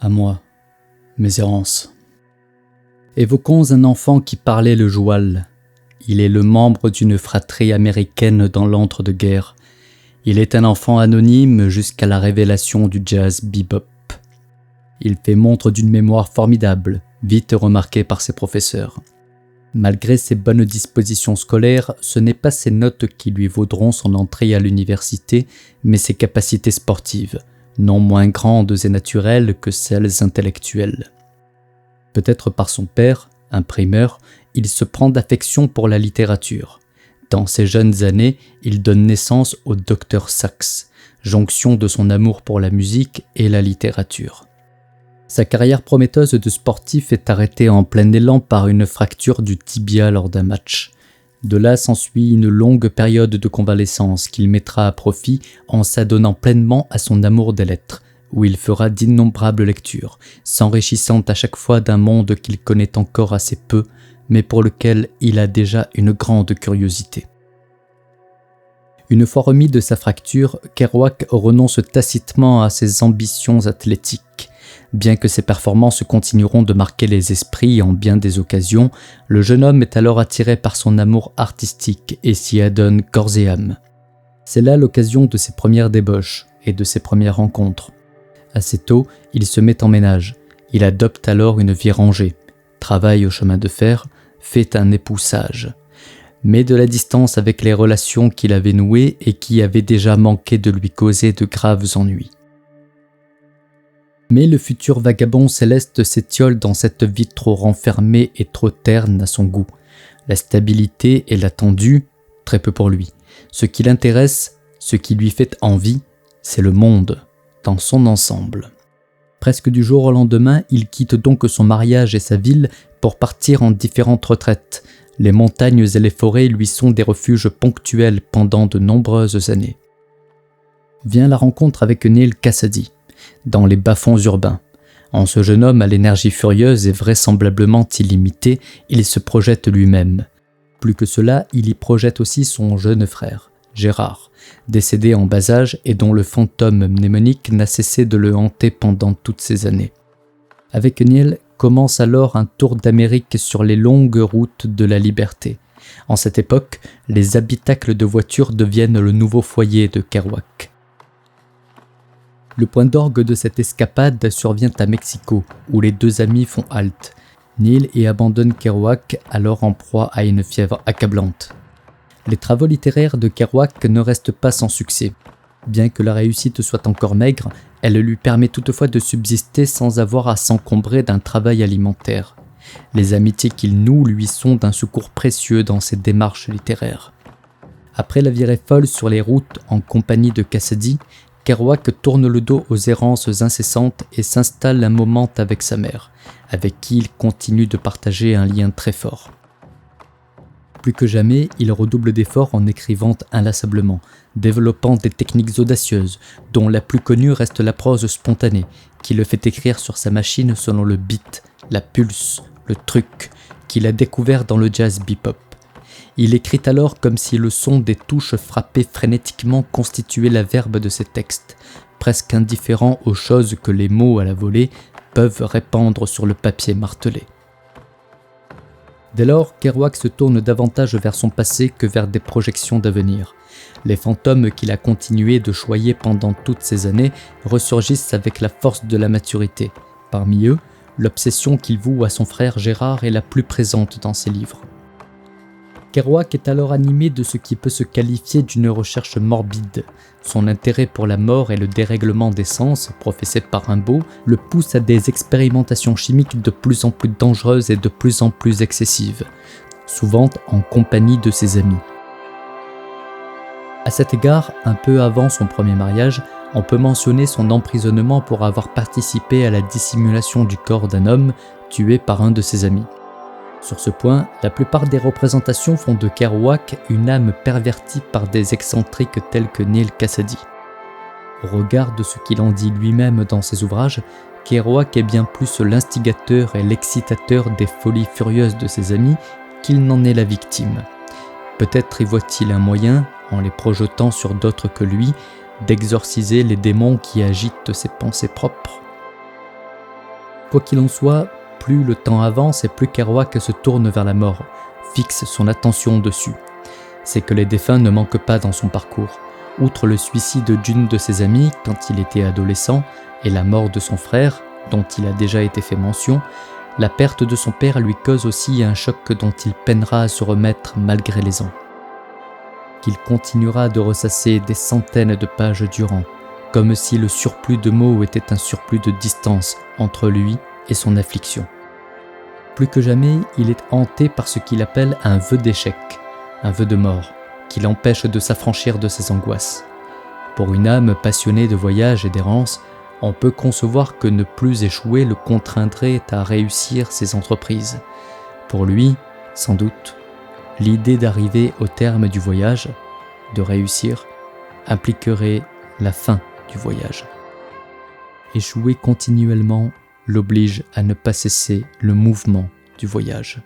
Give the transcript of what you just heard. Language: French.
À moi, mes errances. Évoquons un enfant qui parlait le joual. Il est le membre d'une fratrie américaine dans l'entre-deux-guerres. Il est un enfant anonyme jusqu'à la révélation du jazz bebop. Il fait montre d'une mémoire formidable, vite remarquée par ses professeurs. Malgré ses bonnes dispositions scolaires, ce n'est pas ses notes qui lui vaudront son entrée à l'université, mais ses capacités sportives, non moins grandes et naturelles que celles intellectuelles. Peut-être par son père, imprimeur, il se prend d'affection pour la littérature. Dans ses jeunes années, il donne naissance au Dr Sax, jonction de son amour pour la musique et la littérature. Sa carrière prometteuse de sportif est arrêtée en plein élan par une fracture du tibia lors d'un match. De là s'ensuit une longue période de convalescence qu'il mettra à profit en s'adonnant pleinement à son amour des lettres, où il fera d'innombrables lectures, s'enrichissant à chaque fois d'un monde qu'il connaît encore assez peu, mais pour lequel il a déjà une grande curiosité. Une fois remis de sa fracture, Kerouac renonce tacitement à ses ambitions athlétiques. Bien que ses performances continueront de marquer les esprits en bien des occasions, le jeune homme est alors attiré par son amour artistique et s'y adonne corps et âme. C'est là l'occasion de ses premières débauches et de ses premières rencontres. Assez tôt, il se met en ménage. Il adopte alors une vie rangée, travaille au chemin de fer, fait un époux sage. Mais de la distance avec les relations qu'il avait nouées et qui avaient déjà manqué de lui causer de graves ennuis. Mais le futur vagabond céleste s'étiole dans cette vie trop renfermée et trop terne à son goût. La stabilité et l'attendu, très peu pour lui. Ce qui l'intéresse, ce qui lui fait envie, c'est le monde, dans son ensemble. Presque du jour au lendemain, il quitte donc son mariage et sa ville pour partir en différentes retraites. Les montagnes et les forêts lui sont des refuges ponctuels pendant de nombreuses années. Vient la rencontre avec Neal Cassady, dans les bas-fonds urbains. En ce jeune homme à l'énergie furieuse et vraisemblablement illimitée, il se projette lui-même. Plus que cela, il y projette aussi son jeune frère, Gérard, décédé en bas âge et dont le fantôme mnémonique n'a cessé de le hanter pendant toutes ces années. Avec Neal commence alors un tour d'Amérique sur les longues routes de la liberté. En cette époque, les habitacles de voitures deviennent le nouveau foyer de Kerouac. Le point d'orgue de cette escapade survient à Mexico, où les deux amis font halte. Neal y abandonne Kerouac, alors en proie à une fièvre accablante. Les travaux littéraires de Kerouac ne restent pas sans succès. Bien que la réussite soit encore maigre, elle lui permet toutefois de subsister sans avoir à s'encombrer d'un travail alimentaire. Les amitiés qu'il noue lui sont d'un secours précieux dans ses démarches littéraires. Après la virée folle sur les routes en compagnie de Cassady, Kerouac tourne le dos aux errances incessantes et s'installe un moment avec sa mère, avec qui il continue de partager un lien très fort. Plus que jamais, il redouble d'efforts en écrivant inlassablement, développant des techniques audacieuses, dont la plus connue reste la prose spontanée, qui le fait écrire sur sa machine selon le beat, la pulse, le truc, qu'il a découvert dans le jazz bebop. Il écrit alors comme si le son des touches frappées frénétiquement constituait la verbe de ses textes, presque indifférent aux choses que les mots à la volée peuvent répandre sur le papier martelé. Dès lors, Kerouac se tourne davantage vers son passé que vers des projections d'avenir. Les fantômes qu'il a continué de choyer pendant toutes ces années ressurgissent avec la force de la maturité. Parmi eux, l'obsession qu'il voue à son frère Gérard est la plus présente dans ses livres. Kerouac est alors animé de ce qui peut se qualifier d'une recherche morbide. Son intérêt pour la mort et le dérèglement des sens, professé par Rimbaud, le pousse à des expérimentations chimiques de plus en plus dangereuses et de plus en plus excessives, souvent en compagnie de ses amis. À cet égard, un peu avant son premier mariage, on peut mentionner son emprisonnement pour avoir participé à la dissimulation du corps d'un homme tué par un de ses amis. Sur ce point, la plupart des représentations font de Kerouac une âme pervertie par des excentriques tels que Neal Cassady. Au regard de ce qu'il en dit lui-même dans ses ouvrages, Kerouac est bien plus l'instigateur et l'excitateur des folies furieuses de ses amis qu'il n'en est la victime. Peut-être y voit-il un moyen, en les projetant sur d'autres que lui, d'exorciser les démons qui agitent ses pensées propres. Quoi qu'il en soit, plus le temps avance et plus Kerouac se tourne vers la mort, fixe son attention dessus. C'est que les défunts ne manquent pas dans son parcours. Outre le suicide d'une de ses amies quand il était adolescent et la mort de son frère, dont il a déjà été fait mention, la perte de son père lui cause aussi un choc dont il peinera à se remettre malgré les ans. Qu'il continuera de ressasser des centaines de pages durant, comme si le surplus de mots était un surplus de distance entre lui et son affliction. Plus que jamais, il est hanté par ce qu'il appelle un vœu d'échec, un vœu de mort, qui l'empêche de s'affranchir de ses angoisses. Pour une âme passionnée de voyage et d'errance, on peut concevoir que ne plus échouer le contraindrait à réussir ses entreprises. Pour lui, sans doute, l'idée d'arriver au terme du voyage, de réussir, impliquerait la fin du voyage. Échouer continuellement l'oblige à ne pas cesser le mouvement du voyage.